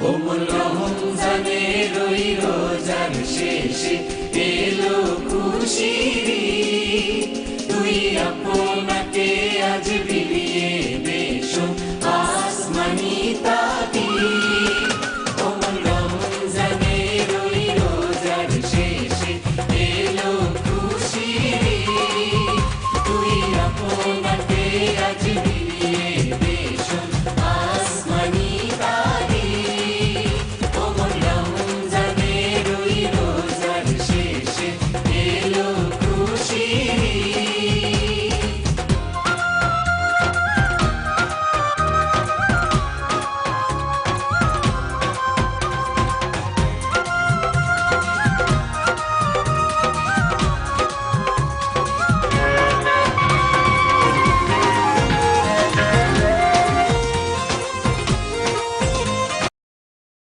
ওমল রমজানের ওই রোজার শেষে এলো খুশির ঈদ। তুই আপনাকে আজ